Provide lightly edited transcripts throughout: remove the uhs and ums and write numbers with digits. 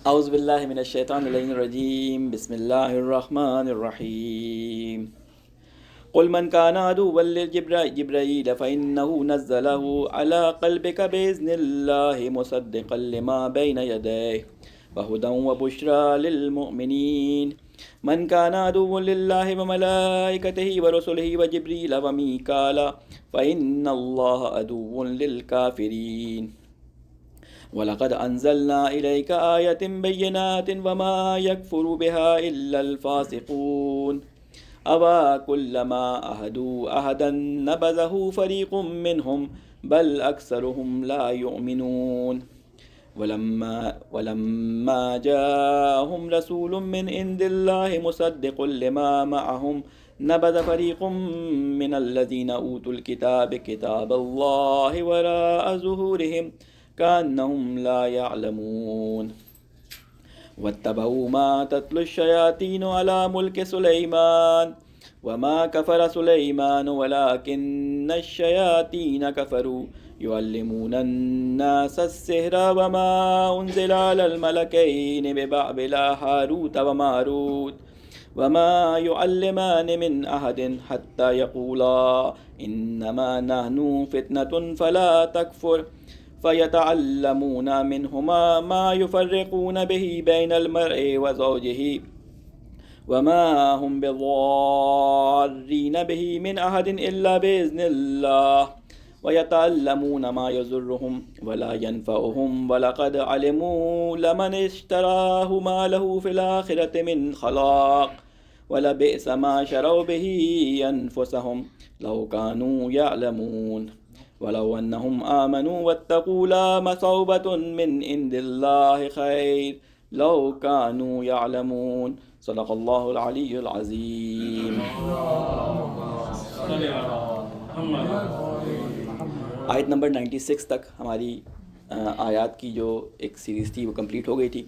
اعوذ باللہ من الشیطان اللعین الرجیم، بسم اللہ الرحمن الرحیم۔ قل من كان عدوا لجبرائيل فإنه نزله على قلبك بإذن الله مصدقا لما بين يديه وهدى وبشرى للمؤمنين من كان عدوا لله وملائكته ورسله وجبريل وميكال فإن الله عدو للكافرين وَلَقَدْ أَنزَلْنَا إِلَيْكَ آيَةٍ بَيِّنَاتٍ وَمَا يَكْفُرُ بِهَا إِلَّا الْفَاسِقُونَ أَوَكُلَّمَا عَاهَدُوا عَهْدًا نَبَذَهُ فَرِيقٌ مِّنْهُمْ بَلْ أَكْثَرُهُمْ لَا يُؤْمِنُونَ ولما جاءهم رسول من عند الله مصدق لما معهم نبذ فريق من الذين أوتوا الكتاب كتاب الله وراء ظهورهم كأنهم لا يعلمون واتبعوا ما تتلو الشياطين على ملك سليمان وما كفر سليمان ولكن الشياطين كفروا يعلمون الناس السحر وما أنزل على الملكين ببابل هاروت وماروت وما يعلمان من أحد حتى يقولا إنما نحن فتنة فلا تكفر فيتعلمون منهما ما يفرقون به بين المرء وزوجه وما هم بضارين به من أحد إلا بإذن الله ويتعلمون ما يضرهم ولا ينفعهم ولقد علموا لمن اشتراه ما له في الآخرة من خلاق ولبئس ما شروا به أنفسهم لو كانوا يعلمون ولو أنهم آمنوا واتقوا لمثوبة من عند الله خير لو كانوا يعلمون صدق اللہ العلی العظیم۔ آیت نمبر 96 تک ہماری آیات کی جو ایک سیریز تھی وہ کمپلیٹ ہو گئی تھی،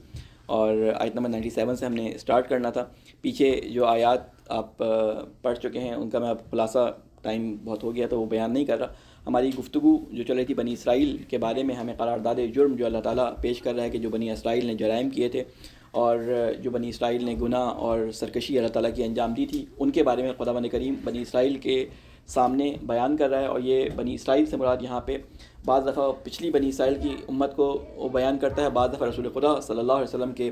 اور آیت نمبر 97 سے ہم نے اسٹارٹ کرنا تھا۔ پیچھے جو آیات آپ پڑھ چکے ہیں ان کا میں خلاصہ، ٹائم بہت ہو گیا تو وہ بیان نہیں کر رہا۔ ہماری گفتگو جو چل رہی تھی بنی اسرائیل کے بارے میں، ہمیں قرارداد جرم جو اللہ تعالیٰ پیش کر رہا ہے کہ جو بنی اسرائیل نے جرائم کیے تھے اور جو بنی اسرائیل نے گناہ اور سرکشی اللہ تعالیٰ کی انجام دی تھی، ان کے بارے میں خداوند کریم بنی اسرائیل کے سامنے بیان کر رہا ہے۔ اور یہ بنی اسرائیل سے مراد یہاں پہ بعض دفعہ پچھلی بنی اسرائیل کی امت کو وہ بیان کرتا ہے، بعض دفعہ رسول خدا صلی اللہ علیہ وسلم کے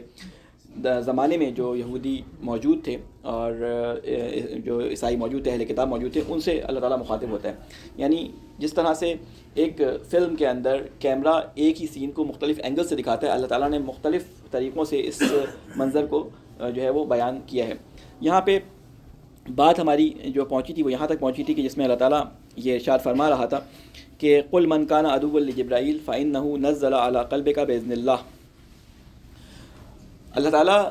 زمانے میں جو یہودی موجود تھے اور جو عیسائی موجود تھے، اہل کتاب موجود تھے، ان سے اللہ تعالیٰ مخاطب ہوتا ہے۔ یعنی جس طرح سے ایک فلم کے اندر کیمرہ ایک ہی سین کو مختلف اینگل سے دکھاتا ہے، اللہ تعالیٰ نے مختلف طریقوں سے اس منظر کو جو ہے وہ بیان کیا ہے۔ یہاں پہ بات ہماری جو پہنچی تھی وہ یہاں تک پہنچی تھی کہ جس میں اللہ تعالیٰ یہ ارشاد فرما رہا تھا کہ قل من کان عدوا لجبرائیل فإنہ نزل علی قلبک بإذن اللہ۔ اللہ تعالیٰ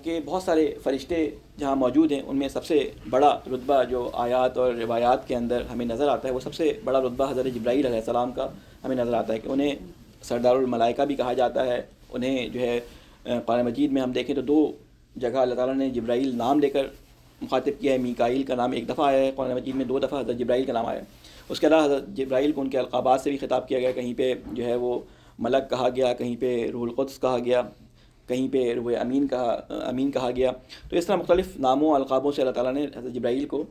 کے بہت سارے فرشتے جہاں موجود ہیں، ان میں سب سے بڑا رتبہ جو آیات اور روایات کے اندر ہمیں نظر آتا ہے، وہ سب سے بڑا رتبہ حضرت جبرائیل علیہ السلام کا ہمیں نظر آتا ہے کہ انہیں سردار الملائکہ بھی کہا جاتا ہے۔ انہیں جو ہے قرآن مجید میں ہم دیکھیں تو 2 جگہ اللہ تعالیٰ نے جبرائیل نام لے کر مخاطب کیا ہے۔ میکائیل کا نام ایک دفعہ آیا ہے قرآن مجید میں، 2 دفعہ حضرت جبرائیل کا نام آیا ہے۔ اس کے علاوہ حضرت جبرائیل کو ان کے القابات سے بھی خطاب کیا گیا، کہیں پہ جو ہے وہ ملک کہا گیا، کہیں پہ روح القدس کہا گیا، کہیں پہ روح امین کہا گیا۔ تو اس طرح مختلف ناموں القابوں سے اللہ تعالیٰ نے حضرت جبرائیل کو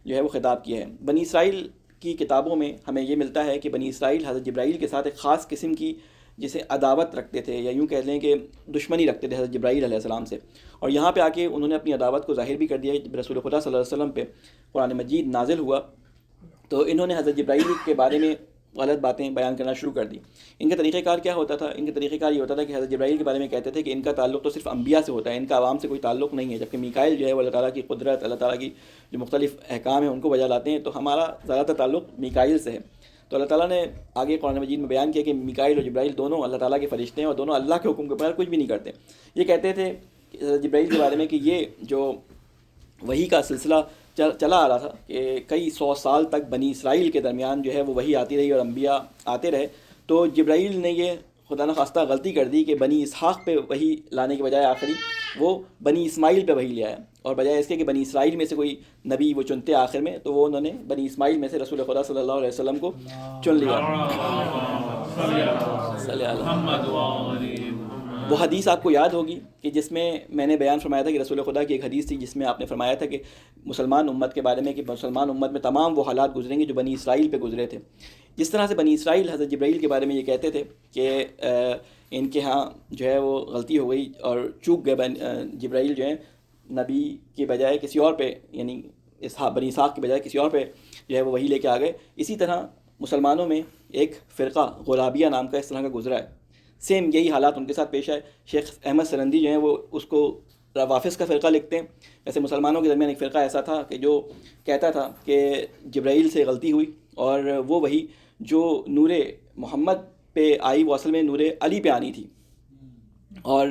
جو ہے وہ خطاب کیا ہے۔ بنی اسرائیل کی کتابوں میں ہمیں یہ ملتا ہے کہ بنی اسرائیل حضرت جبرائیل کے ساتھ ایک خاص قسم کی جسے عداوت رکھتے تھے، یا یوں کہہ لیں کہ دشمنی رکھتے تھے حضرت جبرائیل علیہ السلام سے۔ اور یہاں پہ آ کے انہوں نے اپنی عداوت کو ظاہر بھی کر دیا۔ رسول خدا صلی اللہ علیہ وسلم پہ قرآن مجید نازل ہوا تو انہوں نے حضرت جبرائیل کے بارے میں غلط باتیں بیان کرنا شروع کر دی۔ ان کا طریقہ کار کیا ہوتا تھا؟ ان کا طریقہ کار یہ ہوتا تھا کہ حضرت جبرائیل کے بارے میں کہتے تھے کہ ان کا تعلق تو صرف انبیاء سے ہوتا ہے، ان کا عوام سے کوئی تعلق نہیں ہے، جبکہ میکائیل جو ہے وہ اللہ تعالیٰ کی قدرت، اللہ تعالیٰ کی جو مختلف احکام ہیں ان کو بجا لاتے ہیں، تو ہمارا زیادہ تر تعلق میکائیل سے ہے۔ تو اللہ تعالیٰ نے آگے قرآن مجید میں بیان کیا کہ میکائیل اور جبرائیل دونوں اللہ تعالیٰ کے فرشتے ہیں اور دونوں اللہ کے حکم کے بغیر کچھ بھی نہیں کرتے۔ یہ کہتے تھے جبرائیل کے بارے میں کہ یہ جو وحی کا سلسلہ چلا آ رہا تھا کہ کئی 100 سال تک بنی اسرائیل کے درمیان جو ہے وہ وحی آتی رہی اور انبیاء آتے رہے، تو جبرائیل نے یہ خدا نخواستہ غلطی کر دی کہ بنی اسحاق پہ وحی لانے کے بجائے آخری وہ بنی اسماعیل پہ وحی لے آیا، اور بجائے اس کے کہ بنی اسرائیل میں سے کوئی نبی وہ چنتے آخر میں، تو وہ انہوں نے بنی اسماعیل میں سے رسول خدا صلی اللہ علیہ وسلم کو چن لیا۔ وہ حدیث آپ کو یاد ہوگی کہ جس میں نے بیان فرمایا تھا کہ رسول خدا کی ایک حدیث تھی جس میں آپ نے فرمایا تھا کہ مسلمان امت کے بارے میں کہ مسلمان امت میں تمام وہ حالات گزریں گے جو بنی اسرائیل پہ گزرے تھے. جس طرح سے بنی اسرائیل حضرت جبرائیل کے بارے میں یہ کہتے تھے کہ ان کے ہاں جو ہے وہ غلطی ہو گئی اور چوک گئے جبرائیل جو ہے نبی کے بجائے کسی اور پہ یعنی بنی اسحاق کے بجائے کسی اور پہ جو ہے وہ وہی لے کے آ گئے. اسی طرح مسلمانوں میں ایک فرقہ غلابیہ نام کا اس طرح کا گزرا ہے. سیم یہی حالات ان کے ساتھ پیش آئے. شیخ احمد سرندی جو ہیں وہ اس کو روافظ کا فرقہ لکھتے ہیں. ویسے مسلمانوں کے درمیان ایک فرقہ ایسا تھا کہ جو کہتا تھا کہ جبرائیل سے غلطی ہوئی اور وہ وہی جو نور محمد پہ آئی وہ اصل میں نور علی پہ آنی تھی اور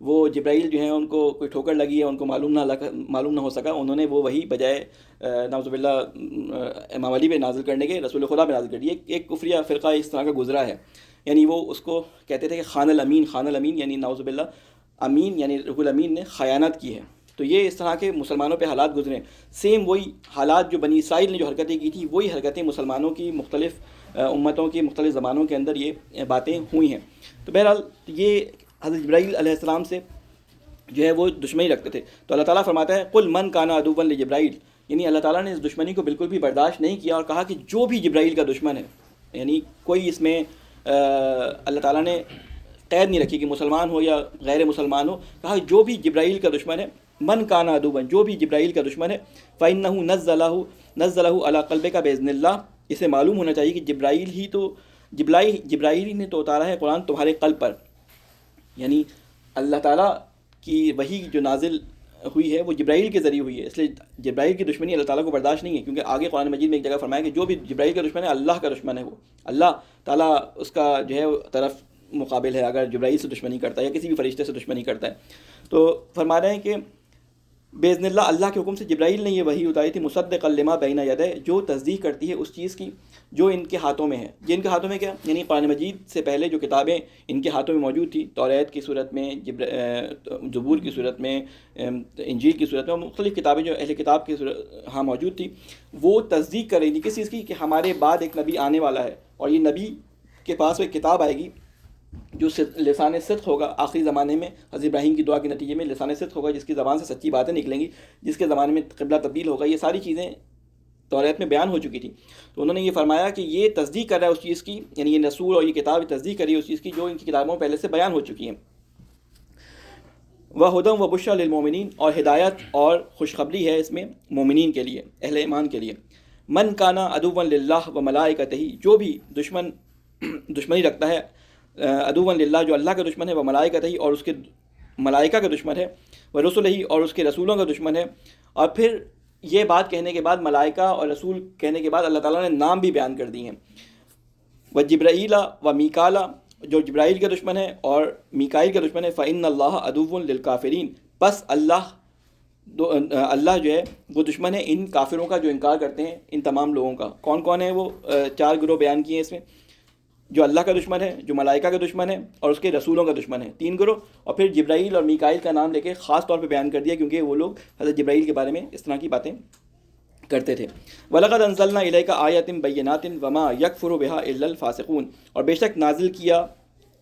وہ جبرائیل جو ہیں ان کو کوئی ٹھوکر لگی ہے ان کو معلوم نہ ہو سکا. انہوں نے وہ وہی بجائے نعوذ باللہ امام علی پہ نازل کرنے کے رسول خدا پہ نازل کر دی. ایک کفریہ فرقہ اس طرح کا گزرا ہے. یعنی وہ اس کو کہتے تھے کہ خان الامین یعنی نعوذ باللہ امین یعنی روح الامین نے خیانت کی ہے. تو یہ اس طرح کے مسلمانوں پہ حالات گزرے. سیم وہی حالات جو بنی اسرائیل نے جو حرکتیں کی تھی وہی حرکتیں مسلمانوں کی مختلف امتوں کی مختلف زمانوں کے اندر یہ باتیں ہوئی ہیں. تو بہرحال یہ حضرت جبرائیل علیہ السلام سے جو ہے وہ دشمنی رکھتے تھے. تو اللہ تعالیٰ فرماتا ہے قل من کان عدوا لجبرائیل، یعنی اللہ تعالیٰ نے اس دشمنی کو بالکل بھی برداشت نہیں کیا اور کہا کہ جو بھی جبرائیل کا دشمن ہے، یعنی کوئی اس میں اللہ تعالیٰ نے قید نہیں رکھی کہ مسلمان ہو یا غیر مسلمان ہو. کہا جو بھی جبرائیل کا دشمن ہے، من کان عدوا، جو بھی جبرائیل کا دشمن ہے، فإنہ نزلہ علی قلبک بإذن اللہ. اسے معلوم ہونا چاہیے کہ جبرائیل ہی نے تو اتارا ہے قرآن تمہارے قلب پر. یعنی اللہ تعالیٰ کی وحی جو نازل ہوئی ہے وہ جبرائیل کے ذریعے ہوئی ہے، اس لیے جبرائیل کی دشمنی اللہ تعالیٰ کو برداشت نہیں ہے. کیونکہ آگے قرآن مجید میں ایک جگہ فرمایا کہ جو بھی جبرائیل کا دشمن ہے اللہ کا دشمن ہے، وہ اللہ تعالیٰ اس کا جو ہے طرف مقابل ہے اگر جبرائیل سے دشمنی کرتا ہے یا کسی بھی فرشتے سے دشمنی کرتا ہے. تو فرما رہے ہیں کہ باذن اللہ، اللہ کے حکم سے جبرائیل نے یہ وحی اتاری تھی مصدقا لما بین یدیہ، جو تصدیق کرتی ہے اس چیز کی جو ان کے ہاتھوں میں ہے. یہ ان کے ہاتھوں میں کیا؟ یعنی قرآن مجید سے پہلے جو کتابیں ان کے ہاتھوں میں موجود تھی، توریت کی صورت میں، زبور کی صورت میں، انجیل کی صورت میں، مختلف کتابیں جو اہل کتاب کی ہاں موجود تھی، وہ تصدیق کر رہی تھی کس چیز کی؟ کہ ہمارے بعد ایک نبی آنے والا ہے اور یہ نبی کے پاس ایک کتاب آئے گی جو لسان صدق ہوگا. آخری زمانے میں حضرت ابراہیم کی دعا کے نتیجے میں لسان صدق ہوگا جس کی زبان سے سچی باتیں نکلیں گی، جس کے زمانے میں قبلہ تبدیل ہوگا. یہ ساری چیزیں توریت میں بیان ہو چکی تھی. تو انہوں نے یہ فرمایا کہ یہ تصدیق کر رہا ہے اس چیز کی، یعنی یہ رسول اور یہ کتاب تصدیق کر رہی ہے اس چیز کی جو ان کی کتابوں پہلے سے بیان ہو چکی ہیں. وَهُدًى وَبُشْرًى لِلْمُؤْمِنِينَ، اور ہدایت اور خوشخبری ہے اس میں مومنین کے لیے، اہل ایمان کے لیے. من کانا عدوا للہ وملائکتہ، جو بھی دشمنی رکھتا ہے عدوا للہ، جو اللہ کا دشمن ہے، وملائکتہ، اور اس کے ملائکہ کا دشمن ہے، ورسلہ، اور اس کے رسولوں کا دشمن ہے. اور پھر یہ بات کہنے کے بعد، ملائکہ اور رسول کہنے کے بعد اللہ تعالیٰ نے نام بھی بیان کر دی ہیں. وجبرائیل ومیکال، جو جبرائیل کا دشمن ہے اور میکائیل کا دشمن ہے. فإن اللہ عدو للکافرین، پس اللہ جو ہے وہ دشمن ہے ان کافروں کا جو انکار کرتے ہیں ان تمام لوگوں کا. کون کون ہیں وہ؟ 4 گروہ بیان کیے ہیں اس میں، جو اللہ کا دشمن ہے، جو ملائکہ کا دشمن ہے اور اس کے رسولوں کا دشمن ہے، 3 گروہ. اور پھر جبرائیل اور میکائیل کا نام لے کے خاص طور پہ بیان کر دیا کیونکہ وہ لوگ حضرت جبرائیل کے بارے میں اس طرح کی باتیں کرتے تھے. وَلَقَدْ أَنزَلْنَا إِلَيْكَ آيَاتٍ بَيِّنَاتٍ وَمَا يَكْفُرُ بِهَا إِلَّا الْفَاسِقُونَ، اور بے شک نازل کیا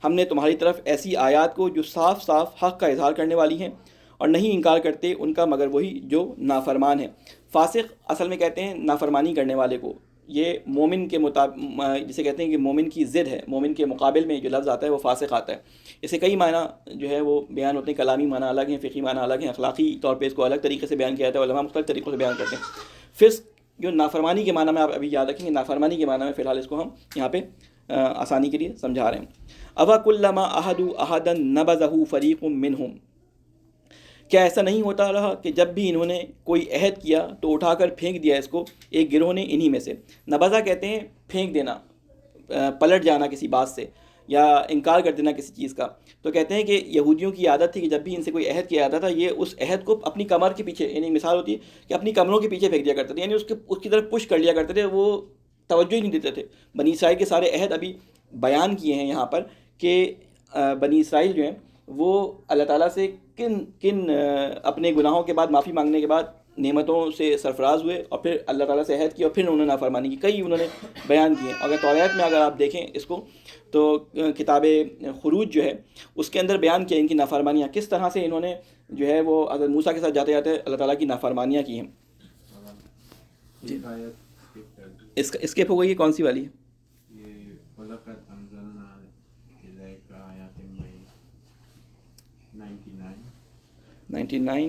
ہم نے تمہاری طرف ایسی آیات کو جو صاف صاف حق کا اظہار کرنے والی ہیں، اور نہیں انکار کرتے ان کا مگر وہی جو نافرمان ہے. فاسق اصل میں کہتے ہیں نافرمانی کرنے والے کو. یہ مومن کے مطابق جسے کہتے ہیں کہ مومن کی ضد ہے، مومن کے مقابل میں جو لفظ آتا ہے وہ فاسق آتا ہے. اسے کئی معنی جو ہے وہ بیان ہوتے ہیں، کلامی معنی الگ ہیں، فقہی معنی الگ ہیں، اخلاقی طور پہ اس کو الگ طریقے سے بیان کیا جاتا ہے، علماء مختلف طریقوں سے بیان کرتے ہیں. فسق جو نافرمانی کے معنی میں آپ ابھی یاد رکھیں گے، نافرمانی کے معنی میں فی الحال اس کو ہم یہاں پہ آسانی کے لیے سمجھا رہے ہیں. اَوَا كُلَّمَا عَهَدُوا عَهْدًا نَبَذَهُ فَرِيقٌ مِّنْهُمْ، کیا ایسا نہیں ہوتا رہا کہ جب بھی انہوں نے کوئی عہد کیا تو اٹھا کر پھینک دیا اس کو ایک گروہ نے انہی میں سے. نبذہ کہتے ہیں پھینک دینا، پلٹ جانا کسی بات سے یا انکار کر دینا کسی چیز کا. تو کہتے ہیں کہ یہودیوں کی عادت تھی کہ جب بھی ان سے کوئی عہد کیا جاتا تھا یہ اس عہد کو اپنی کمر کے پیچھے، یعنی مثال ہوتی ہے کہ اپنی کمروں کے پیچھے پھینک دیا کرتے تھے، یعنی اس کی طرف پش کر لیا کرتے تھے، وہ توجہ ہی نہیں دیتے تھے. بنی اسرائیل کے سارے عہد ابھی بیان کیے ہیں یہاں پر کہ بنی اسرائیل جو ہیں وہ اللہ تعالیٰ سے کن اپنے گناہوں کے بعد، معافی مانگنے کے بعد نعمتوں سے سرفراز ہوئے اور پھر اللہ تعالیٰ سے عہد کیا اور پھر انہوں نے نافرمانی کی. کئی انہوں نے بیان کیے. اگر توریت میں اگر آپ دیکھیں اس کو تو کتاب خروج جو ہے اس کے اندر بیان کیا ان کی نافرمانیاں کس طرح سے انہوں نے جو ہے وہ حضرت موسیٰ کے ساتھ جاتے جاتے اللہ تعالیٰ کی نافرمانیاں کی ہیں. جی اسکیپ ہو گئی. کون سی والی ہے؟ 99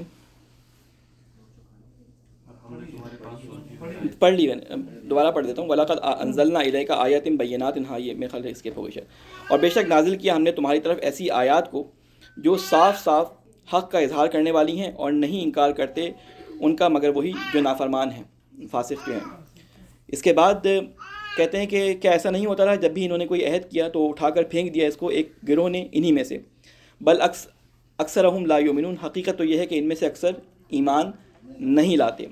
پڑھ لی. میں نے دوبارہ پڑھ دیتا ہوں. وَلَقَدْ أَنزَلْنَا إِلَيْكَ آيَاتٍ بَيِّنَاتٍ. ہاں یہ میرے خیال سے اسکیپ ہو گئی شاید. اور بے شک نازل کیا ہم نے تمہاری طرف ایسی آیات کو جو صاف صاف حق کا اظہار کرنے والی ہیں اور نہیں انکار کرتے ان کا مگر وہی جو نافرمان ہیں فاسق جو ہیں. اس کے بعد کہتے ہیں کہ کیا ایسا نہیں ہوتا رہا جب بھی انہوں نے کوئی عہد کیا تو اٹھا کر پھینک دیا اس کو ایک گروہ نے انہی میں سے. بل اکثرہم لا یؤمنون. حقیقت تو یہ ہے کہ ان میں سے اکثر ایمان نہیں لاتے.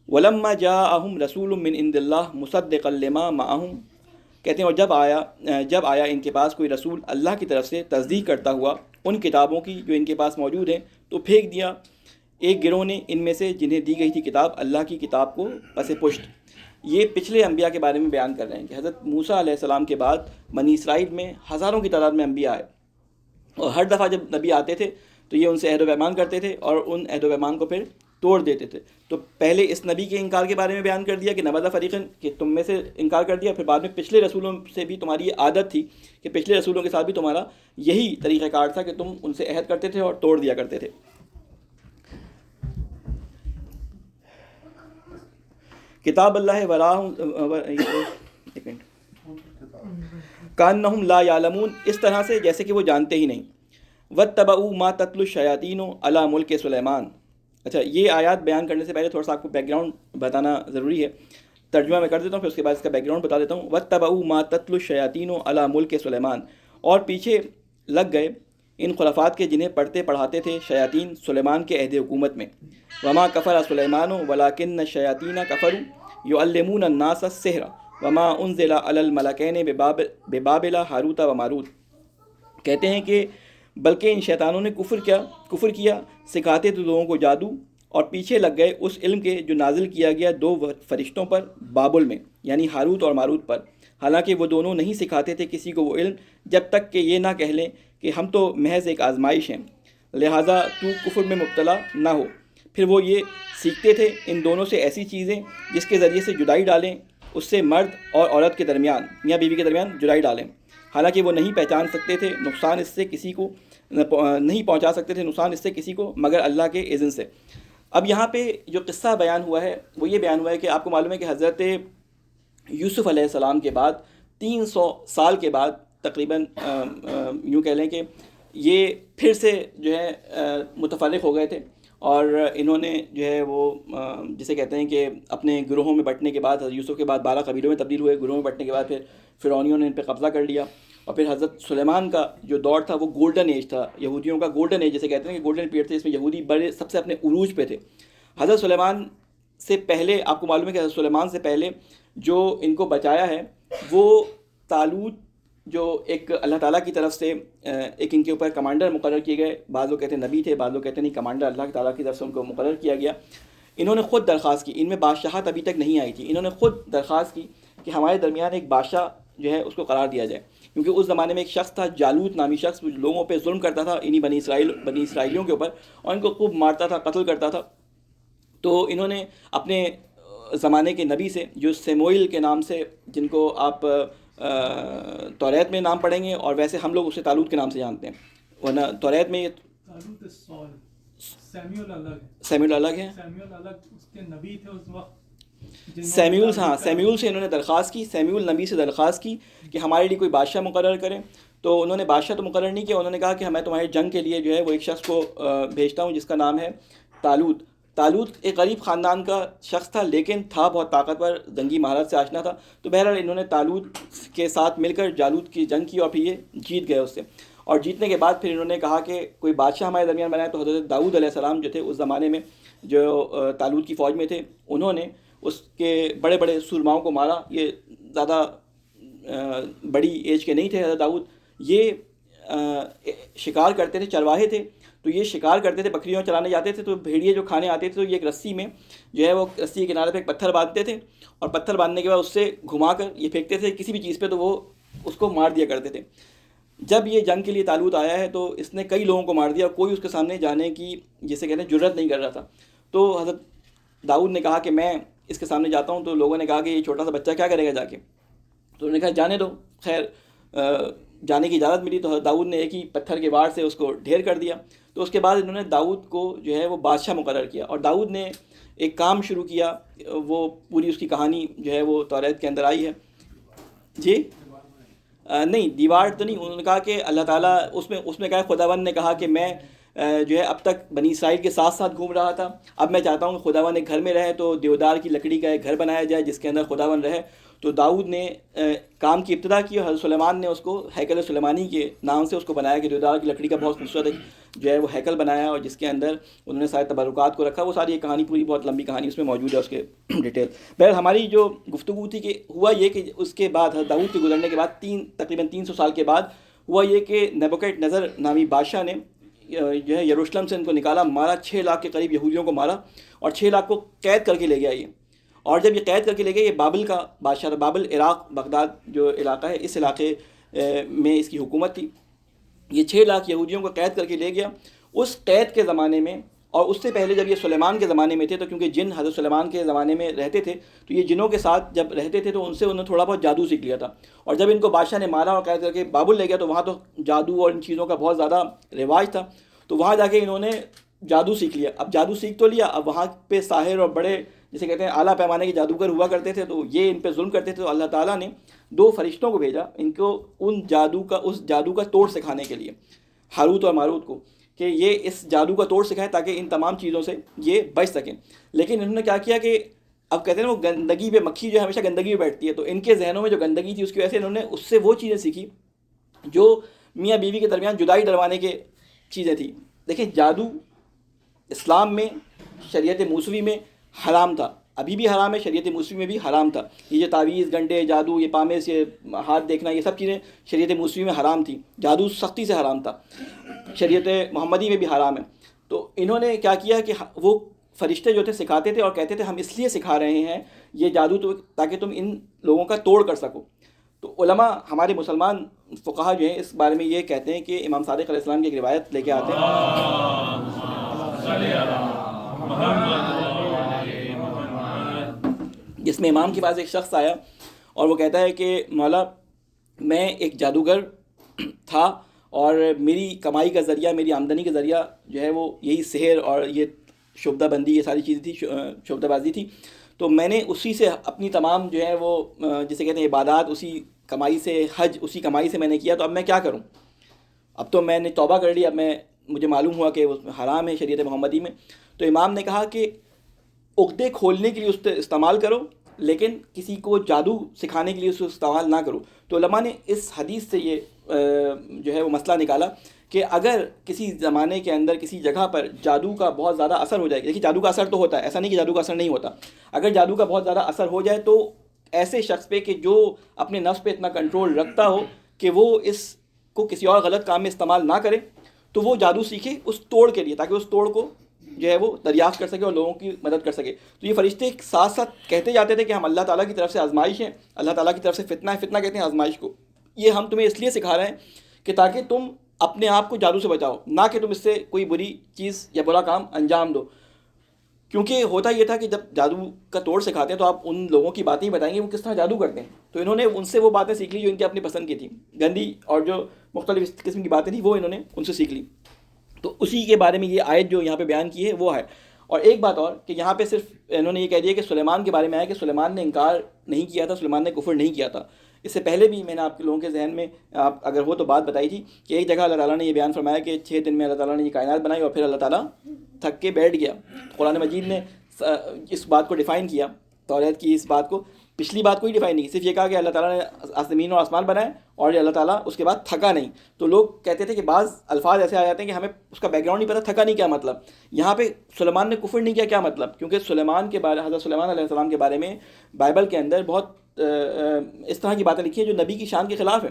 وَلَمَّا جَاءَهُمْ رَسُولٌ مِّنْ عِندِ اللَّهِ مُصَدِّقًا لِّمَا مَعَهُمْ. کہتے ہیں اور جب آیا ان کے پاس کوئی رسول اللہ کی طرف سے تصدیق کرتا ہوا ان کتابوں کی جو ان کے پاس موجود ہیں تو پھینک دیا ایک گروہ نے ان میں سے جنہیں دی گئی تھی کتاب اللہ کی کتاب کو پس پشت. یہ پچھلے انبیاء کے بارے میں بیان کر رہے ہیں کہ حضرت موسیٰ علیہ السلام کے بعد بنی اسرائیل میں ہزاروں کی تعداد میں انبیاء آئے اور ہر دفعہ جب نبی آتے تھے تو یہ ان سے عہد و پیمان کرتے تھے اور ان عہد و پیمان کو پھر توڑ دیتے تھے. تو پہلے اس نبی کے انکار کے بارے میں بیان کر دیا کہ نبذ فریقاً کہ تم میں سے انکار کر دیا. پھر بعد میں پچھلے رسولوں سے بھی تمہاری یہ عادت تھی کہ پچھلے رسولوں کے ساتھ بھی تمہارا یہی طریقہ کار تھا کہ تم ان سے عہد کرتے تھے اور توڑ دیا کرتے تھے. کتاب اللہ کانہم لا یعلمون. اس طرح سے جیسے کہ وہ جانتے ہی نہیں. واتبعوا ما تتلو الشیاطین علی ملک سلیمان. اچھا یہ آیات بیان کرنے سے پہلے تھوڑا سا آپ کو بیک گراؤنڈ بتانا ضروری ہے. ترجمہ میں کر دیتا ہوں پھر اس کے بعد اس کا بیک گراؤنڈ بتا دیتا ہوں. واتبعوا ما تتلو الشیاطین علی ملک سلیمان. اور پیچھے لگ گئے ان خرافات کے جنہیں پڑھتے پڑھاتے تھے شیاطین سلیمان کے عہد حکومت میں. وما کفر سلیمان ولکن الشیاطین کفروا یعلمون الناس السحر وما انزل علی الملکین ببابل ہاروت و ماروت. کہتے ہیں کہ بلکہ ان شیطانوں نے کفر کیا سکھاتے تھے لوگوں کو جادو اور پیچھے لگ گئے اس علم کے جو نازل کیا گیا دو فرشتوں پر بابل میں یعنی ہاروت اور ماروت پر. حالانکہ وہ دونوں نہیں سکھاتے تھے کسی کو وہ علم جب تک کہ یہ نہ کہہ لیں کہ ہم تو محض ایک آزمائش ہیں لہٰذا تو کفر میں مبتلا نہ ہو. پھر وہ یہ سیکھتے تھے ان دونوں سے ایسی چیزیں جس کے ذریعے سے جدائی ڈالیں اس سے مرد اور عورت کے درمیان میاں بیوی کے درمیان جدائی ڈالیں. حالانکہ وہ نہیں پہچان سکتے تھے نقصان اس سے کسی کو نہیں پہنچا سکتے تھے نقصان اس سے کسی کو مگر اللہ کے اذن سے. اب یہاں پہ جو قصہ بیان ہوا ہے وہ یہ بیان ہوا ہے کہ آپ کو معلوم ہے کہ حضرت یوسف علیہ السلام کے بعد 300 سال کے بعد تقریباً یوں کہہ لیں کہ یہ پھر سے جو ہے متفرق ہو گئے تھے اور انہوں نے جو ہے وہ جسے کہتے ہیں کہ اپنے گروہوں میں بٹنے کے بعد حضرت یوسف کے بعد 12 قبیلوں میں تبدیل ہوئے. گروہوں میں بٹنے کے بعد پھر فرعونیوں نے ان پہ قبضہ کر لیا اور پھر حضرت سلیمان کا جو دور تھا وہ گولڈن ایج تھا یہودیوں کا گولڈن ایج جسے کہتے ہیں کہ گولڈن پیریڈ تھے اس میں یہودی بڑے سب سے اپنے عروج پہ تھے. حضرت سلیمان سے پہلے آپ کو معلوم ہے کہ حضرت سلیمان سے پہلے جو ان کو بچایا ہے وہ طالوت جو ایک اللہ تعالیٰ کی طرف سے ایک ان کے اوپر کمانڈر مقرر کیے گئے. بعض لوگ کہتے ہیں نبی تھے بعض لوگ کہتے ہیں نہیں کمانڈر اللہ تعالیٰ کی طرف سے ان کو مقرر کیا گیا. انہوں نے خود درخواست کی ان میں بادشاہت ابھی تک نہیں آئی تھی. انہوں نے خود درخواست کی کہ ہمارے درمیان ایک بادشاہ جو ہے اس کو قرار دیا جائے کیونکہ اس زمانے میں ایک شخص تھا جالوت نامی شخص جو لوگوں پہ ظلم کرتا تھا انہی بنی اسرائیلیوں کے اوپر اور ان کو خوب مارتا تھا قتل کرتا تھا. تو انہوں نے اپنے زمانے کے نبی سے جو سیموئیل کے نام سے جن کو آپ توریت میں نام پڑھیں گے اور ویسے ہم لوگ اسے طالوت کے نام سے جانتے ہیں ورنہ توریت میں سیموئیل الگ ہے سیموئیل سے انہوں نے درخواست کی سیموئیل نبی سے درخواست کی کہ ہمارے لیے کوئی بادشاہ مقرر کریں. تو انہوں نے بادشاہ تو مقرر نہیں کیا. انہوں نے کہا کہ میں تمہاری جنگ کے لیے جو ہے وہ ایک شخص کو بھیجتا ہوں جس کا نام ہے طالوت. طالوت ایک غریب خاندان کا شخص تھا لیکن تھا بہت طاقتور جنگی مہارت سے آشنا تھا. تو بہرحال انہوں نے طالوت کے ساتھ مل کر جالوت کی جنگ کی اور پھر یہ جیت گئے اس سے. اور جیتنے کے بعد پھر انہوں نے کہا کہ کوئی بادشاہ ہمارے درمیان بنائے. تو حضرت داؤد علیہ السلام جو تھے اس زمانے میں جو طالوت کی فوج میں تھے انہوں نے اس کے بڑے بڑے سورماؤں کو مارا. یہ زیادہ بڑی ایج کے نہیں تھے حضرت داؤد. یہ شکار کرتے تھے چرواہے تھے تو یہ شکار کرتے تھے، بکریوں چلانے جاتے تھے، تو بھیڑیے جو کھانے آتے تھے تو یہ ایک رسی میں جو ہے وہ رسی کے کنارے پہ ایک پتھر باندھتے تھے، اور پتھر باندھنے کے بعد اس سے گھما کر یہ پھینکتے تھے کسی بھی چیز پہ، تو وہ اس کو مار دیا کرتے تھے۔ جب یہ جنگ کے لیے طالوت آیا ہے تو اس نے کئی لوگوں کو مار دیا، کوئی اس کے سامنے جانے کی جسے کہتے ہیں جرت نہیں کر رہا تھا۔ تو حضرت داؤد نے کہا کہ میں اس کے سامنے جاتا ہوں، تو لوگوں نے کہا کہ یہ چھوٹا سا بچہ کیا کرے گا جا کے، تو انہوں نے کہا جانے دو۔ خیر جانے کی اجازت ملی تو حضرت داؤد نے ایک ہی پتھر کے وار سے اس کو ڈھیر کر دیا۔ تو اس کے بعد انہوں نے داؤد کو جو ہے وہ بادشاہ مقرر کیا، اور داؤد نے ایک کام شروع کیا، وہ پوری اس کی کہانی جو ہے وہ توریت کے اندر آئی ہے۔ جی نہیں، دیوار تو نہیں، انہوں نے کہا کہ اللہ تعالیٰ اس میں کہا خداوند نے کہا کہ میں جو ہے اب تک بنی اسرائیل کے ساتھ ساتھ گھوم رہا تھا، اب میں چاہتا ہوں کہ خداوند ایک گھر میں رہے، تو دیودار کی لکڑی کا ایک گھر بنایا جائے جس کے اندر خداوند رہے۔ تو داؤد نے کام کی ابتدا کی، اور حضرت سلیمان نے اس کو ہیکل سلیمانی کے نام سے اس کو بنایا کہ دیودار کی لکڑی کا بہت خوبصورت ایک جو ہے وہ ہیکل بنایا، اور جس کے اندر انہوں نے سارے تبرکات کو رکھا۔ وہ ساری یہ کہانی پوری بہت لمبی کہانی اس میں موجود ہے، اس کے ڈیٹیل۔ بہرحال ہماری جو گفتگو تھی کہ ہوا یہ کہ اس کے بعد حضرت داؤد کے گزرنے کے بعد تقریباً 300 سال کے بعد ہوا یہ کہ نیبوکڈ نظر نامی بادشاہ نے جو ہے یروشلم سے ان کو نکالا، مارا، 6 لاکھ کے قریب یہودیوں کو مارا، اور 6 لاکھ کو قید کر کے لے گیا یہ۔ اور جب یہ قید کر کے لے گئے، یہ بابل کا بادشاہ تھا، بابل عراق بغداد جو علاقہ ہے، اس علاقے میں اس کی حکومت تھی۔ یہ 6 لاکھ یہودیوں کو قید کر کے لے گیا۔ اس قید کے زمانے میں، اور اس سے پہلے جب یہ سلیمان کے زمانے میں تھے، تو کیونکہ جن حضرت سلیمان کے زمانے میں رہتے تھے، تو یہ جنوں کے ساتھ جب رہتے تھے تو ان سے انہوں نے تھوڑا بہت جادو سیکھ لیا تھا۔ اور جب ان کو بادشاہ نے مارا اور قید کر کے بابل لے گیا، تو وہاں تو جادو اور ان چیزوں کا بہت زیادہ رواج تھا، تو وہاں جا کے انہوں نے جادو سیکھ لیا۔ اب جادو سیکھ تو لیا، اب وہاں پہ ساحر اور بڑے جسے کہتے ہیں اعلیٰ پیمانے کے جادوگر ہوا کرتے تھے، تو یہ ان پہ ظلم کرتے تھے۔ تو اللہ تعالیٰ نے 2 فرشتوں کو بھیجا ان کو اس جادو کا توڑ سکھانے کے لیے، ہاروت اور ماروت کو، کہ یہ اس جادو کا توڑ سکھائیں تاکہ ان تمام چیزوں سے یہ بچ سکیں۔ لیکن انہوں نے کیا کیا کہ اب کہتے ہیں وہ گندگی پہ مکھی جو ہے ہمیشہ گندگی میں بیٹھتی ہے، تو ان کے ذہنوں میں جو گندگی تھی اس کی وجہ سے انہوں نے اس سے وہ چیزیں سیکھی جو میاں بیوی کے درمیان جدائی ڈلوانے کے چیزیں تھیں۔ دیکھیں، جادو اسلام میں شریعت موسوی میں حرام تھا، ابھی بھی حرام ہے، شریعت موسوی میں بھی حرام تھا۔ یہ جو تعویذ، گنڈے، جادو، یہ پامس، یہ ہاتھ دیکھنا، یہ سب چیزیں شریعت موسوی میں حرام تھیں۔ جادو سختی سے حرام تھا، شریعت محمدی میں بھی حرام ہے۔ تو انہوں نے کیا کیا کہ وہ فرشتے جو تھے سکھاتے تھے اور کہتے تھے ہم اس لیے سکھا رہے ہیں یہ جادو تو تاکہ تم ان لوگوں کا توڑ کر سکو۔ تو علماء ہمارے مسلمان فقہا جو ہیں اس بارے میں یہ کہتے ہیں کہ امام صادق علیہ السلام کی ایک روایت لے کے آتے ہیں جس میں امام کے پاس ایک شخص آیا اور وہ کہتا ہے کہ مولا میں ایک جادوگر تھا اور میری کمائی کا ذریعہ، میری آمدنی کا ذریعہ جو ہے وہ یہی سحر اور یہ شعبدہ بندی، یہ ساری چیزیں تھی، شعبدہ بازی تھی۔ تو میں نے اسی سے اپنی تمام جو ہے وہ جسے کہتے ہیں عبادات، اسی کمائی سے، حج اسی کمائی سے میں نے کیا، تو اب میں کیا کروں؟ اب تو میں نے توبہ کر لی، اب مجھے معلوم ہوا کہ وہ حرام ہے شریعت محمدی میں۔ تو امام نے کہا کہ عقدے کھولنے کے لیے اس سے استعمال کرو، لیکن کسی کو جادو سکھانے کے لیے اس کو استعمال نہ کرو۔ تو علماء نے اس حدیث سے یہ جو ہے وہ مسئلہ نکالا کہ اگر کسی زمانے کے اندر کسی جگہ پر جادو کا بہت زیادہ اثر ہو جائے، دیکھیے جادو کا اثر تو ہوتا ہے، ایسا نہیں کہ جادو کا اثر نہیں ہوتا، اگر جادو کا بہت زیادہ اثر ہو جائے تو ایسے شخص پہ کہ جو اپنے نفس پہ اتنا کنٹرول رکھتا ہو کہ وہ اس کو کسی اور غلط کام میں استعمال نہ کرے، تو وہ جادو سیکھے اس توڑ کے لیے، تاکہ اس توڑ کو جو ہے وہ دریافت کر سکے اور لوگوں کی مدد کر سکے۔ تو یہ فرشتے ساتھ ساتھ کہتے جاتے تھے کہ ہم اللہ تعالیٰ کی طرف سے آزمائش ہیں، اللہ تعالیٰ کی طرف سے فتنہ ہے، فتنہ کہتے ہیں آزمائش کو، یہ ہم تمہیں اس لیے سکھا رہے ہیں کہ تاکہ تم اپنے آپ کو جادو سے بچاؤ، نہ کہ تم اس سے کوئی بری چیز یا برا کام انجام دو۔ کیونکہ ہوتا یہ تھا کہ جب جادو کا توڑ سکھاتے ہیں تو آپ ان لوگوں کی باتیں ہی بتائیں گے وہ کس طرح جادو کرتے ہیں، تو انہوں نے ان سے وہ باتیں سیکھ لی جو ان کی اپنی پسند کی تھیں، گندی اور جو مختلف قسم کی باتیں تھیں وہ انہوں نے ان سے سیکھ لی۔ تو اسی کے بارے میں یہ آیت جو یہاں پہ بیان کی ہے وہ ہے۔ اور ایک بات اور کہ یہاں پہ صرف انہوں نے یہ کہہ دیا کہ سلیمان کے بارے میں آیا کہ سلیمان نے انکار نہیں کیا تھا، سلیمان نے کفر نہیں کیا تھا۔ اس سے پہلے بھی میں نے آپ کے لوگوں کے ذہن میں آپ اگر ہو تو بات بتائی تھی کہ ایک جگہ اللہ تعالیٰ نے یہ بیان فرمایا کہ 6 دن میں اللہ تعالیٰ نے یہ کائنات بنائی اور پھر اللہ تعالیٰ تھک کے بیٹھ گیا۔ قرآن مجید نے اس بات کو ڈیفائن کیا، توریت کی اس بات کو، پچھلی بات کوئی ڈیفائن نہیں، صرف یہ کہا کہ اللہ تعالیٰ نے زمین اور آسمان بنائے اور اللہ تعالیٰ اس کے بعد تھکا نہیں۔ تو لوگ کہتے تھے کہ بعض الفاظ ایسے آ جاتے ہیں کہ ہمیں اس کا بیک گراؤنڈ نہیں پتہ، تھکا نہیں کیا مطلب، یہاں پہ سلیمان نے کفر نہیں کیا کیا مطلب، کیونکہ سلیمان کے بارے، حضرت سلیمان علیہ السلام کے بارے میں بائبل کے اندر بہت اس طرح کی باتیں لکھی ہیں جو نبی کی شان کے خلاف ہیں۔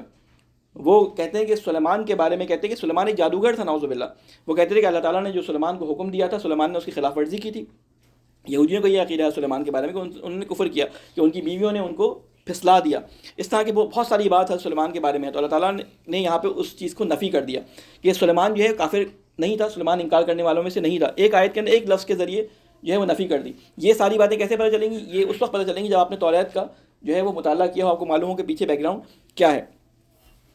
وہ کہتے ہیں کہ سلیمان کے بارے میں کہتے ہیں کہ سلیمان ایک جادوگر تھا نعوذ باللہ. وہ کہتے تھے کہ اللہ تعالیٰ نے جو سلیمان کو حکم دیا تھا سلیمان نے اس کی خلاف ورزی کی تھی. یہودیوں کا یہ عقیدہ ہے سلیمان کے بارے میں کہ انہوں نے کفر کیا کہ ان کی بیویوں نے ان کو پھسلا دیا. اس طرح کی بہت ساری بات ہے سلیمان کے بارے میں. تو اللہ تعالیٰ نے یہاں پہ اس چیز کو نفی کر دیا کہ سلیمان جو ہے کافر نہیں تھا, سلیمان انکار کرنے والوں میں سے نہیں تھا. ایک آیت کے اندر ایک لفظ کے ذریعے جو ہے وہ نفی کر دی. یہ ساری باتیں کیسے پتہ چلیں گی؟ یہ اس وقت پتہ چلیں گی جب آپ نے توریت کا جو ہے وہ مطالعہ کیا ہو, آپ کو معلوم ہو کہ پیچھے بیک گراؤنڈ کیا ہے.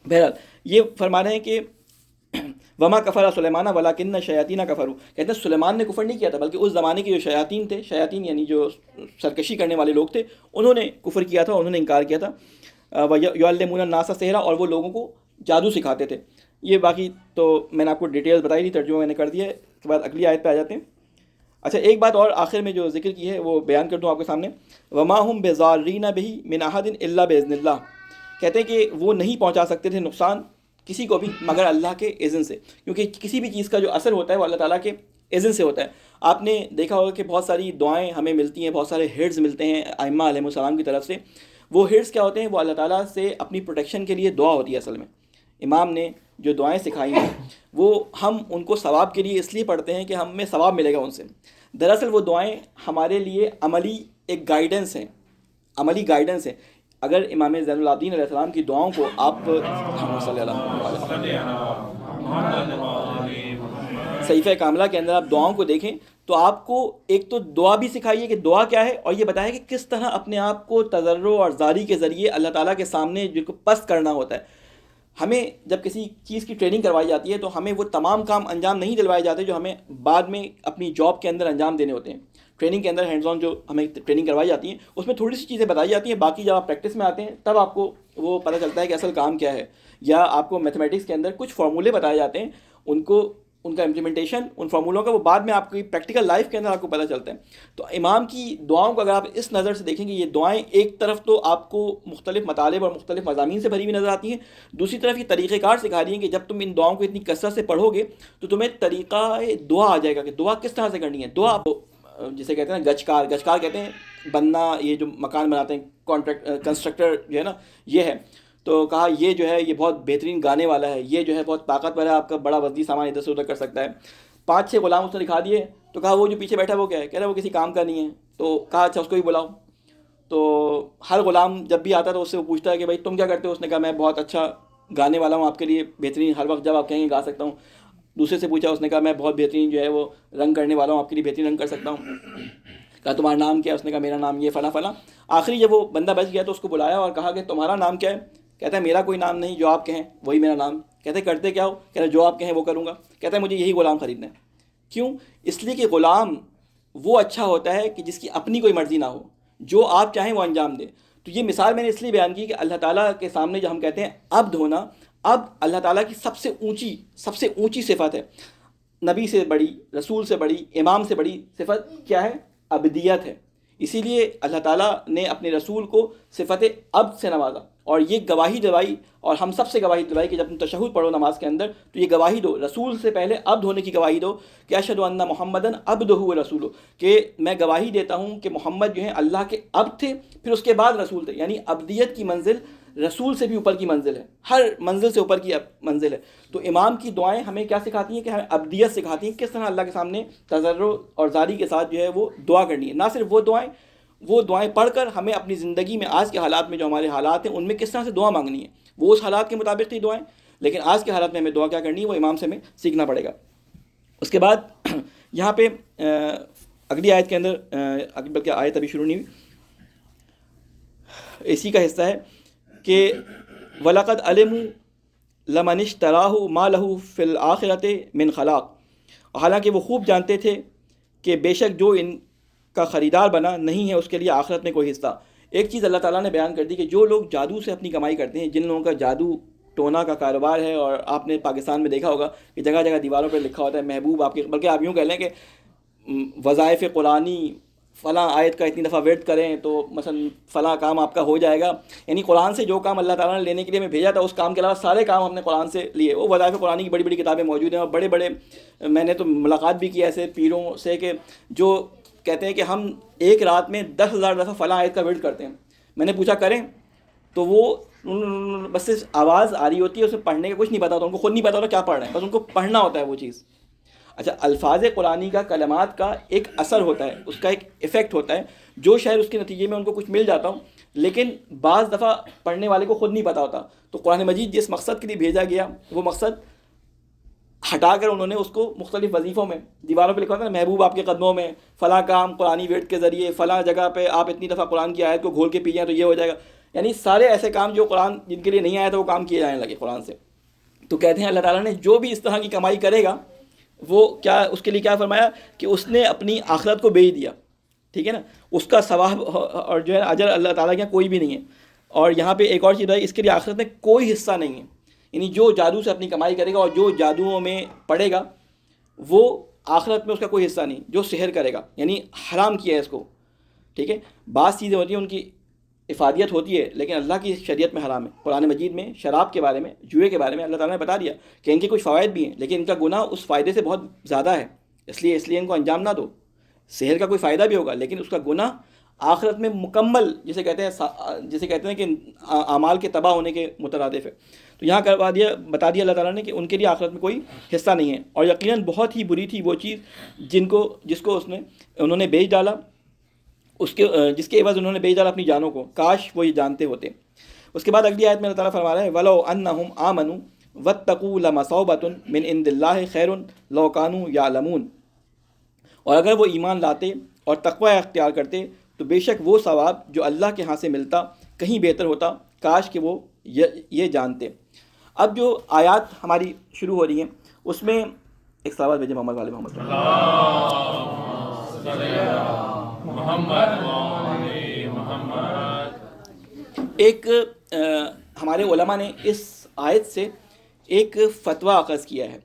بہرحال یہ فرما رہے ہیں کہ وما کفر سلیمان ولکن شیاطین کفروا, کہتے ہیں سلیمان نے کفر نہیں کیا تھا بلکہ اس زمانے کے جو شیاطین تھے, شیاطین یعنی جو سرکشی کرنے والے لوگ تھے, انہوں نے کفر کیا تھا, انہوں نے انکار کیا تھا. وَيُعَلِّمُونَ النَّاسَ السِّحْرَ, اور وہ لوگوں کو جادو سکھاتے تھے. یہ باقی تو میں نے آپ کو ڈیٹیلز بتائی تھی, ترجمہ میں نے کر دیا ہے. اس کے بعد اگلی آیت پہ آ جاتے ہیں. اچھا ایک بات اور آخر میں جو ذکر کی ہے وہ بیان کر دوں آپ کے سامنے. وما ہم بضارین بہ من احد الا باذن اللہ, کہتے ہیں کہ وہ نہیں پہنچا سکتے تھے نقصان کسی کو بھی مگر اللہ کے اذن سے, کیونکہ کسی بھی چیز کا جو اثر ہوتا ہے وہ اللہ تعالیٰ کے اذن سے ہوتا ہے. آپ نے دیکھا ہوگا کہ بہت ساری دعائیں ہمیں ملتی ہیں, بہت سارے ہرز ملتے ہیں ائمہ علیہ السلام کی طرف سے. وہ ہرز کیا ہوتے ہیں؟ وہ اللہ تعالیٰ سے اپنی پروٹیکشن کے لیے دعا ہوتی ہے. اصل میں امام نے جو دعائیں سکھائی ہیں وہ ہم ان کو ثواب کے لیے اس لیے پڑھتے ہیں کہ ہمیں ثواب ملے گا ان سے. دراصل وہ دعائیں ہمارے لیے عملی ایک گائیڈنس ہیں, عملی گائیڈنس ہے. اگر امام زین العابدین علیہ السلام کی دعاؤں کو آپ صحیفہ کاملہ کے اندر آپ دعاؤں کو دیکھیں تو آپ کو ایک تو دعا بھی سکھائیے کہ دعا کیا ہے, اور یہ بتایا کہ کس طرح اپنے آپ کو تضرع اور زاری کے ذریعے اللہ تعالیٰ کے سامنے جو کو پست کرنا ہوتا ہے. ہمیں جب کسی چیز کی ٹریننگ کروائی جاتی ہے تو ہمیں وہ تمام کام انجام نہیں دلوائے جاتے جو ہمیں بعد میں اپنی جاب کے اندر انجام دینے ہوتے ہیں. ٹریننگ کے اندر ہینڈز آن جو ہمیں ٹریننگ کروائی جاتی ہیں اس میں تھوڑی سی چیزیں بتائی جاتی ہیں, باقی جب آپ پریکٹس میں آتے ہیں تب آپ کو وہ پتہ چلتا ہے کہ اصل کام کیا ہے. یا آپ کو میتھمیٹکس کے اندر کچھ فارمولے بتائے جاتے ہیں, ان کو ان کا امپلیمنٹیشن ان فارمولوں کا وہ بعد میں آپ کی پریکٹیکل لائف کے اندر آپ کو پتہ چلتا ہے. تو امام کی دعاؤں کو اگر آپ اس نظر سے دیکھیں گے, یہ دعائیں ایک طرف تو آپ کو مختلف مطالب اور مختلف مضامین سے بھری ہوئی نظر آتی ہیں, دوسری طرف یہ طریقہ کار سکھا رہی ہیں کہ جب تم ان دعاؤں کو اتنی کثرت سے پڑھو گے تو تمہیں طریقہ دعا آ جائے گا کہ دعا کس طرح سے کرنی ہے. دعا جسے کہتے ہیں نا گچکار, گچکار کہتے ہیں بننا, یہ جو مکان بناتے ہیں کنسٹرکٹر جو ہے نا, یہ ہے. تو کہا یہ جو ہے یہ بہت بہترین گانے والا ہے, یہ جو ہے بہت طاقتور ہے, آپ کا بڑا وزنی سامان ادھر سے ادھر کر سکتا ہے. 5-6 غلام اس نے دکھا دیے. تو کہا وہ جو پیچھے بیٹھا وہ کیا ہے؟ کہہ رہا وہ کسی کام کا نہیں ہے. تو کہا اچھا اس کو بھی بلاؤ. تو ہر غلام جب بھی آتا تو اس سے وہ پوچھتا ہے کہ بھائی تم کیا کرتے ہو؟ اس نے کہا میں بہت اچھا گانے والا ہوں, آپ کے لیے بہترین, ہر وقت جب آپ کہیں گے گا سکتا ہوں. دوسرے سے پوچھا, اس نے کہا میں بہت بہترین جو ہے وہ رنگ کرنے والا ہوں, آپ کے لیے بہترین رنگ کر سکتا ہوں. کہا تمہارا نام کیا ہے؟ اس نے کہا میرا نام یہ فلاں فلاں. آخری جب وہ بندہ بچ گیا تو اس کو بلایا اور کہا کہ تمہارا نام کیا ہے؟ کہتا ہے میرا کوئی نام نہیں, جو آپ کہیں وہی میرا نام. کہتے کرتے کیا ہو؟ کہتا ہے جو آپ کہیں وہ کروں گا. کہتا ہے مجھے یہی غلام خریدنا ہے. کیوں؟ اس لیے کہ غلام وہ اچھا ہوتا ہے کہ جس کی اپنی کوئی مرضی نہ ہو, جو آپ چاہیں وہ انجام دے. تو یہ مثال میں نے اس لیے بیان کی کہ اللہ تعالیٰ کے سامنے جو ہم کہتے ہیں عبد ہونا, اب اللہ تعالیٰ کی سب سے اونچی صفت ہے. نبی سے بڑی, رسول سے بڑی, امام سے بڑی صفت کیا ہے؟ عبدیت ہے. اسی لیے اللہ تعالیٰ نے اپنے رسول کو صفت عبد سے نوازا, اور یہ گواہی دلائی, اور ہم سب سے گواہی دلائی کہ جب تم تشہد پڑھو نماز کے اندر تو یہ گواہی دو, رسول سے پہلے عبد ہونے کی گواہی دو کہ اشہد ان محمدن عبدہ و رسولہ, کہ میں گواہی دیتا ہوں کہ محمد جو ہیں اللہ کے عبد تھے, پھر اس کے بعد رسول تھے. یعنی عبدیت کی منزل رسول سے بھی اوپر کی منزل ہے, ہر منزل سے اوپر کی منزل ہے. تو امام کی دعائیں ہمیں کیا سکھاتی ہیں کہ ہمیں عبدیت سکھاتی ہیں, کس طرح اللہ کے سامنے تضرع اور زاری کے ساتھ جو ہے وہ دعا کرنی ہے. نہ صرف وہ دعائیں پڑھ کر ہمیں اپنی زندگی میں آج کے حالات میں جو ہمارے حالات ہیں ان میں کس طرح سے دعا مانگنی ہے, وہ اس حالات کے مطابق تھی دعائیں, لیکن آج کے حالات میں ہمیں دعا کیا کرنی ہے وہ امام سے ہمیں سیکھنا پڑے گا. اس کے بعد یہاں پہ اگلی آیت کے اندر, بلکہ آیت ابھی شروع نہیں ہوئی, اسی کا حصہ ہے کہ وَلَقَدْ عَلِمُوا لَمَنِ اشْتَرَاهُ مَا لَهُ فِي الْآخِرَةِ مِنْ خَلَاقٍ, حالانکہ وہ خوب جانتے تھے کہ بے شک جو ان کا خریدار بنا نہیں ہے اس کے لیے آخرت میں کوئی حصہ. ایک چیز اللہ تعالیٰ نے بیان کر دی کہ جو لوگ جادو سے اپنی کمائی کرتے ہیں, جن لوگوں کا جادو ٹونا کا کاروبار ہے, اور آپ نے پاکستان میں دیکھا ہوگا کہ جگہ جگہ دیواروں پہ لکھا ہوتا ہے محبوب آپ کے, بلکہ آپ یوں کہہ لیں کہ وظائف قرآنی فلاں آیت کا اتنی دفعہ ورد کریں تو مثلا فلاں کام آپ کا ہو جائے گا. یعنی قرآن سے جو کام اللہ تعالیٰ نے لینے کے لیے ہمیں بھیجا تھا اس کام کے علاوہ سارے کام ہم نے قرآن سے لیے. وہ وظائف قرآنی کی بڑی بڑی کتابیں موجود ہیں, اور بڑے بڑے, میں نے تو ملاقات بھی کی ایسے پیروں سے کہ جو کہتے ہیں کہ ہم ایک رات میں 10,000 دفعہ فلاں آیت کا ورد کرتے ہیں. میں نے پوچھا کریں, تو وہ بس صرف آواز آ رہی ہوتی ہے، اسے پڑھنے کا کچھ نہیں پتا ہوتا، ان کو خود نہیں پتا ہوتا کیا پڑھ رہے ہیں، بس ان کو پڑھنا ہوتا ہے وہ چیز. اچھا، الفاظ قرآنی کا، کلمات کا ایک اثر ہوتا ہے، اس کا ایک ایفیکٹ ہوتا ہے، جو شاید اس کے نتیجے میں ان کو کچھ مل جاتا ہوں، لیکن بعض دفعہ پڑھنے والے کو خود نہیں پتا ہوتا. تو قرآن مجید جس مقصد کے لیے بھیجا گیا، وہ مقصد ہٹا کر انہوں نے اس کو مختلف وظیفوں میں، دیواروں پہ لکھا ہوتا ہے نا، محبوب آپ کے قدموں میں، فلاں کام قرآنی ویٹ کے ذریعے، فلاں جگہ پہ آپ اتنی دفعہ قرآن کی آیت کو گھول کے پی جائیں تو یہ ہو جائے گا. یعنی سارے ایسے کام جو قرآن جن کے لیے نہیں آیا تھا وہ کام کیے جانے لگے قرآن سے. تو کہتے ہیں اللہ تعالیٰ نے جو بھی اس طرح کی کمائی کرے گا، وہ کیا اس کے لیے کیا فرمایا کہ اس نے اپنی آخرت کو بیچ دیا. ٹھیک ہے نا، اس کا ثواب اور جو ہے اجر اللہ تعالیٰ کے یہاں کوئی بھی نہیں ہے. اور یہاں پہ ایک اور چیز ہے، اس کے لیے آخرت میں کوئی حصہ نہیں ہے. یعنی جو جادو سے اپنی کمائی کرے گا اور جو جادوؤں میں پڑے گا، وہ آخرت میں اس کا کوئی حصہ نہیں. جو سحر کرے گا، یعنی حرام کیا ہے اس کو. ٹھیک ہے، بعض چیزیں ہوتی ہیں ان کی افادیت ہوتی ہے، لیکن اللہ کی شریعت میں حرام ہے. قرآن مجید میں شراب کے بارے میں، جوئے کے بارے میں اللہ تعالیٰ نے بتا دیا کہ ان کے کچھ فوائد بھی ہیں، لیکن ان کا گناہ اس فائدے سے بہت زیادہ ہے، اس لیے ان کو انجام نہ دو. سحر کا کوئی فائدہ بھی ہوگا، لیکن اس کا گناہ آخرت میں مکمل، جسے کہتے ہیں کہ اعمال کے تباہ ہونے کے مترادف ہے. تو یہاں بتا دیا اللہ تعالیٰ نے کہ ان کے لیے آخرت میں کوئی حصہ نہیں ہے. اور یقیناً بہت ہی بری تھی وہ چیز جس کو انہوں نے بیچ ڈالا، جس کے عوض انہوں نے بیچ ڈالا اپنی جانوں کو. کاش وہ یہ جانتے ہوتے. اس کے بعد اگلی آیت میں اللہ تعالیٰ فرما رہا ہے وَلَوْ أَنَّهُمْ آمَنُوا وَاتَّقُوا لَمَثُوبَةٌ مِّنْ عِندِ اللَّهِ خَيْرٌ لَوْ كَانُوا يَعْلَمُونَ. اور اگر وہ ایمان لاتے اور تقوی اختیار کرتے تو بے شک وہ ثواب جو اللہ کے ہاں سے ملتا کہیں بہتر ہوتا، کاش کہ وہ یہ جانتے. اب جو آیات ہماری شروع ہو رہی ہیں اس میں ایک سوال بھیجے محمد والے محمد ایک ہمارے علماء نے اس آیت سے ایک فتویٰ اخذ کیا ہے.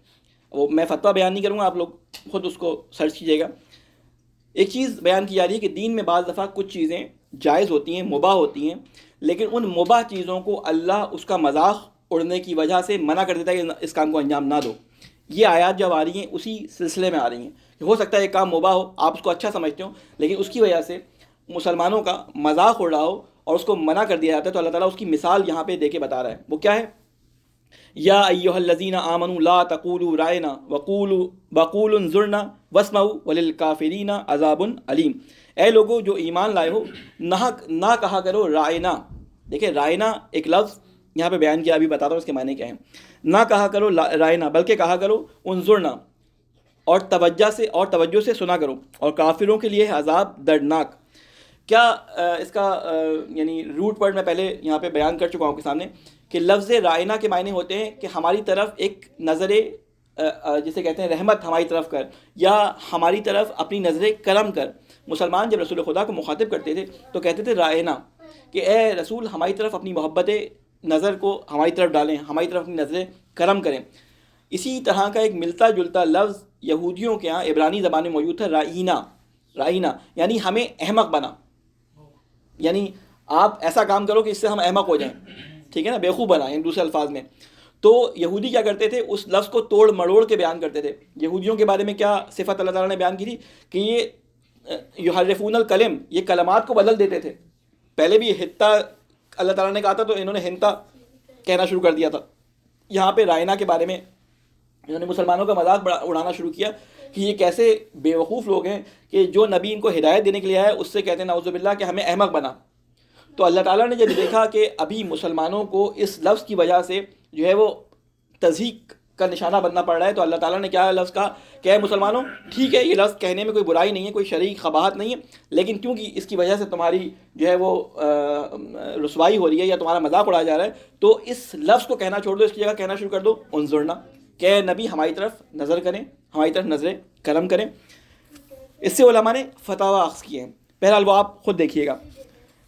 وہ میں فتویٰ بیان نہیں کروں گا، آپ لوگ خود اس کو سرچ کیجیے گا. ایک چیز بیان کی جا رہی ہے کہ دین میں بعض دفعہ کچھ چیزیں جائز ہوتی ہیں، مباح ہوتی ہیں، لیکن ان مباح چیزوں کو اللہ اس کا مذاق اڑنے کی وجہ سے منع کر دیتا ہے کہ اس کام کو انجام نہ دو. یہ آیات جب آ رہی ہیں اسی سلسلے میں آ رہی ہیں کہ ہو سکتا ہے ایک کام مباح ہو، آپ اس کو اچھا سمجھتے ہو، لیکن اس کی وجہ سے مسلمانوں کا مذاق اڑ رہا ہو اور اس کو منع کر دیا جاتا ہے. تو اللہ تعالیٰ اس کی مثال یہاں پہ دے کے بتا رہا ہے. وہ کیا ہے؟ یا ایھا الذین آمنوا لا تقولوا رائنا وقولوا انظرنا واسمعوا وللکافرین عذاب علیم. اے لوگو جو ایمان لائے ہو، نہ کہا کرو رائنا. دیکھیں رائنا ایک لفظ یہاں پہ بیان کیا، ابھی بتاتا ہوں اس کے معنی کیا ہیں. نہ کہا کرو رائنا، بلکہ کہا کرو انظرنا، اور توجہ سے سنا کرو، اور کافروں کے لیے ہے عذاب دردناک. کیا اس کا یعنی روٹ ورڈ میں پہلے یہاں پہ بیان کر چکا ہوں آپ کے سامنے کہ لفظ رائنا کے معنی ہوتے ہیں کہ ہماری طرف ایک نظر جسے کہتے ہیں رحمت ہماری طرف کر، یا ہماری طرف اپنی نظر کرم کر. مسلمان جب رسول خدا کو مخاطب کرتے تھے تو کہتے تھے رائنا، کہ اے رسول ہماری طرف اپنی محبت نظر کو ہماری طرف ڈالیں، ہماری طرف اپنی نظر کرم کریں. اسی طرح کا ایک ملتا جلتا لفظ یہودیوں کے ہاں عبرانی زبان میں موجود تھا، رائنا یعنی ہمیں احمق بنا. یعنی آپ ایسا کام کرو کہ اس سے ہم احمق ہو جائیں، ٹھیک ہے نا، بیوقوف بنا، یعنی دوسرے الفاظ میں. تو یہودی کیا کرتے تھے؟ اس لفظ کو توڑ مڑوڑ کے بیان کرتے تھے. یہودیوں کے بارے میں کیا صفت اللہ تعالیٰ نے بیان کی تھی کہ یہ یحرفون الکلم، یہ کلمات کو بدل دیتے تھے. پہلے بھی ہتا اللہ تعالیٰ نے کہا تھا تو انہوں نے ہنتا کہنا شروع کر دیا تھا. یہاں پہ رائنا کے بارے میں انہوں نے مسلمانوں کا مذاق اڑانا شروع کیا کہ یہ کیسے بیوقوف لوگ ہیں کہ جو نبی ان کو ہدایت دینے کے لیے آیا اس سے کہتے ہیں نعوذ باللہ کہ ہمیں احمق بنا. تو اللہ تعالیٰ نے جب دیکھا کہ ابھی مسلمانوں کو اس لفظ کی وجہ سے جو ہے وہ تضحیک کا نشانہ بننا پڑ رہا ہے، تو اللہ تعالیٰ نے کیا لفظ کہا کہ اے مسلمانوں، ٹھیک ہے یہ لفظ کہنے میں کوئی برائی نہیں ہے، کوئی شرعی قباحت نہیں ہے، لیکن کیونکہ اس کی وجہ سے تمہاری جو ہے وہ رسوائی ہو رہی ہے یا تمہارا مذاق اڑایا جا رہا ہے، تو اس لفظ کو کہنا چھوڑ دو، اس کی جگہ کہنا شروع کر دو انظرنا، کہ نبی ہماری طرف نظر کریں، ہماری طرف نظر کرم کریں. اس سے علماء نے فتاوی اخذ کیے ہیں. بہرحال وہ آپ خود دیکھیے گا.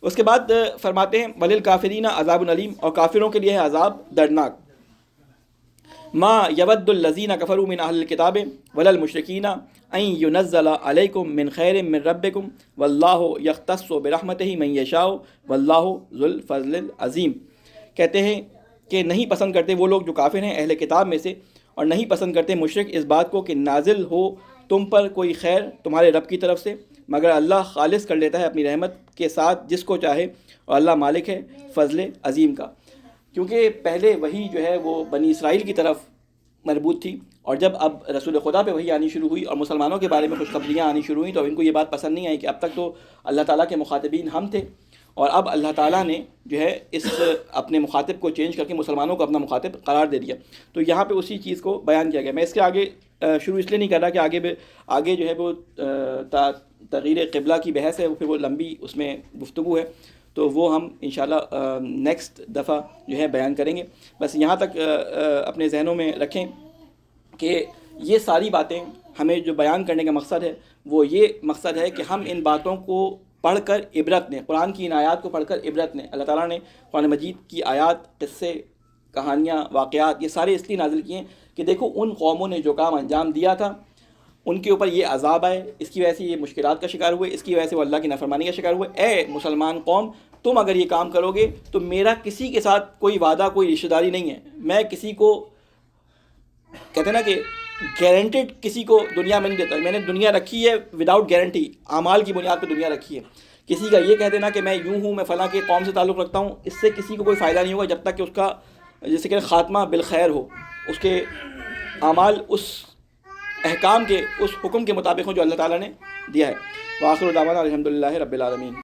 اس کے بعد فرماتے ہیں وللکافرین عذاب علیم، اور کافروں کے لیے ہے عذاب دردناک. ما یود الذین کفروا من اہل الکتاب ولا المشرکین ان ینزل علیکم من خیر من ربکم واللہ یختص برحمتہ من یشاء واللہ ذو الفضل العظیم. کہتے ہیں کہ نہیں پسند کرتے وہ لوگ جو کافر ہیں اہل کتاب میں سے، اور نہیں پسند کرتے مشرک اس بات کو کہ نازل ہو تم پر کوئی خیر تمہارے رب کی طرف سے، مگر اللہ خالص کر لیتا ہے اپنی رحمت کے ساتھ جس کو چاہے، اور اللہ مالک ہے فضل عظیم کا. کیونکہ پہلے وہی جو ہے وہ بنی اسرائیل کی طرف مربوط تھی، اور جب اب رسول خدا پہ وہی آنی شروع ہوئی اور مسلمانوں کے بارے میں خوشخبریاں آنی شروع ہوئیں، تو ان کو یہ بات پسند نہیں آئی کہ اب تک تو اللہ تعالیٰ کے مخاطبین ہم تھے، اور اب اللہ تعالیٰ نے جو ہے اس اپنے مخاطب کو چینج کر کے مسلمانوں کو اپنا مخاطب قرار دے دیا۔ تو یہاں پہ اسی چیز کو بیان کیا گیا۔ میں اس کے آگے شروع اس لیے نہیں کر رہا کہ آگے جو ہے وہ تغییر قبلہ کی بحث ہے، پھر وہ لمبی اس میں گفتگو ہے، تو وہ ہم انشاءاللہ نیکسٹ دفعہ جو ہے بیان کریں گے۔ بس یہاں تک اپنے ذہنوں میں رکھیں کہ یہ ساری باتیں ہمیں جو بیان کرنے کا مقصد ہے وہ یہ مقصد ہے کہ ہم ان باتوں کو پڑھ کر عبرت لیں، قرآن کی ان آیات کو پڑھ کر عبرت لیں۔ اللہ تعالیٰ نے قرآن مجید کی آیات، قصے، کہانیاں، واقعات یہ سارے اس لیے نازل کیے ہیں کہ دیکھو ان قوموں نے جو کام انجام دیا تھا، ان کے اوپر یہ عذاب آئے، اس کی وجہ سے یہ مشکلات کا شکار ہوئے، اس کی وجہ سے وہ اللہ کی نافرمانی کا شکار ہوئے۔ اے مسلمان قوم، تم اگر یہ کام کرو گے تو میرا کسی کے ساتھ کوئی وعدہ، کوئی رشتہ داری نہیں ہے، میں کسی کو کہتے ہیں نا کہ گارنٹیڈ کسی کو دنیا میں نہیں دیتا، میں نے دنیا رکھی ہے وداؤٹ گارنٹی، اعمال کی بنیاد پہ دنیا رکھی ہے۔ کسی کا یہ کہہ دینا کہ میں یوں ہوں، میں فلاں کے قوم سے تعلق رکھتا ہوں، اس سے کسی کو کوئی فائدہ نہیں ہوگا جب تک کہ اس کا جیسے کہ خاتمہ بالخیر ہو، اس کے اعمال اس احکام کے، اس حکم کے مطابق ہوں جو اللہ تعالیٰ نے دیا ہے۔ وآخر دعوانا الحمدللہ رب العالمین۔